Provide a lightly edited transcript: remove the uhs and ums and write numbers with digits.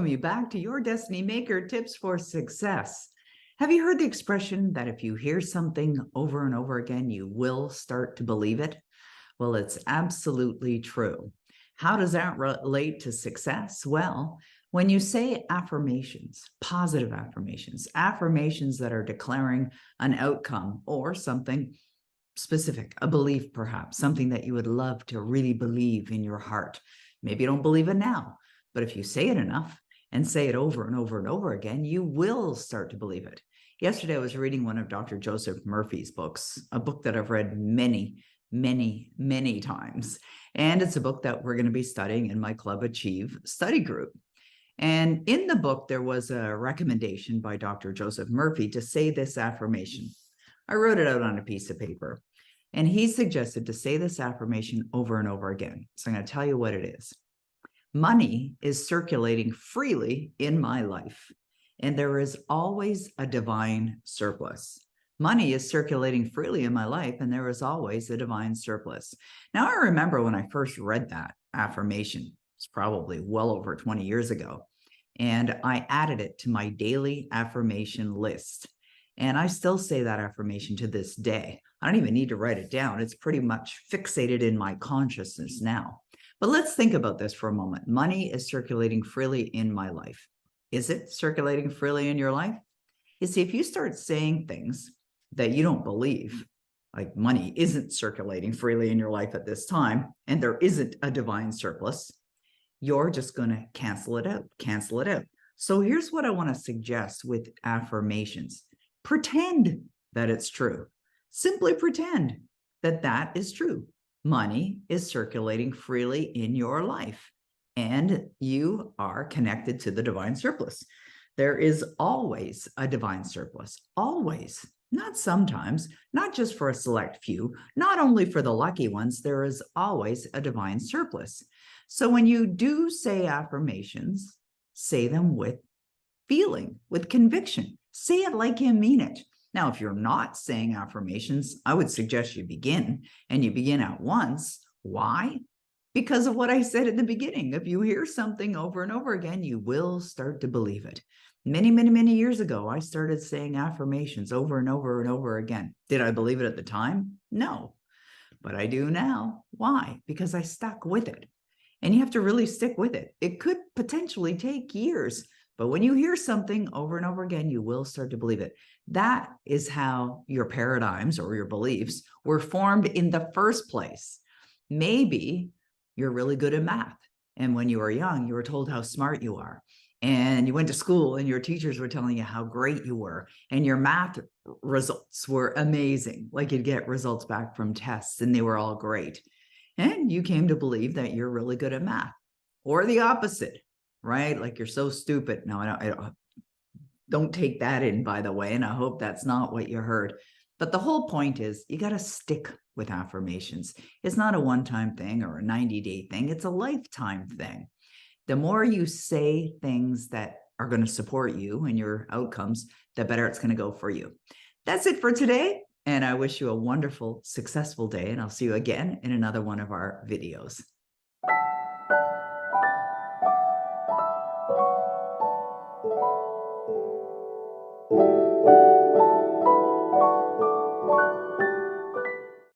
welcome you back to your Destiny Maker Tips for Success. Have you heard the expression that if you hear something over and over again, you will start to believe it? Well, it's absolutely true. How does that relate to success? Well, when you say affirmations, positive affirmations, affirmations that are declaring an outcome or something specific, a belief perhaps, something that you would love to really believe in your heart. Maybe you don't believe it now, but if you say it enough and say it over and over and over again, you will start to believe it. Yesterday, I was reading one of Dr. Joseph Murphy's books, a book that I've read many times. And it's a book that we're going to be studying in my Club Achieve study group. And in the book, there was a recommendation by Dr. Joseph Murphy to say this affirmation. I wrote it out on a piece of paper, and he suggested to say this affirmation over and over again. So I'm going to tell you what it is. Money is circulating freely in my life, and there is always a divine surplus. Money is circulating freely in my life, and there is always a divine surplus. Now, I remember when I first read that affirmation, it's probably well over 20 years ago, and I added it to my daily affirmation list. And I still say that affirmation to this day. I don't even need to write it down. It's pretty much fixated in my consciousness now. But let's think about this for a moment. Money is circulating freely in my life. Is it circulating freely in your life? You see, if you start saying things that you don't believe, like money isn't circulating freely in your life at this time, and there isn't a divine surplus, you're just going to cancel it out. So here's what I want to suggest with affirmations. Pretend that it's true. Simply pretend that that is true. Money is circulating freely in your life, and you are connected to the divine surplus. There is always a divine surplus, always, not sometimes, not just for a select few, not only for the lucky ones, there is always a divine surplus. So when you do say affirmations, say them with feeling, with conviction. Say it like you mean it. Now, if you're not saying affirmations, I would suggest you begin, and you begin at once. Why? Because of what I said at the beginning. If you hear something over and over again, you will start to believe it. Many years ago, I started saying affirmations over and over and over again. Did I believe it at the time? No, but I do now. Why? Because I stuck with it. And you have to really stick with it. It could potentially take years, but when you hear something over and over again, you will start to believe it. That is how your paradigms or your beliefs were formed in the first place. Maybe you're really good at math, and when you were young, you were told how smart you are. And you went to school and your teachers were telling you how great you were, and your math results were amazing. Like you'd get results back from tests and they were all great. And you came to believe that you're really good at math, or the opposite, right? Like you're so stupid. No, I don't take that in, by the way. And I hope that's not what you heard. But the whole point is you got to stick with affirmations. It's not a one-time thing or a 90-day thing. It's a lifetime thing. The more you say things that are going to support you and your outcomes, the better it's going to go for you. That's it for today. And I wish you a wonderful, successful day. And I'll see you again in another one of our videos.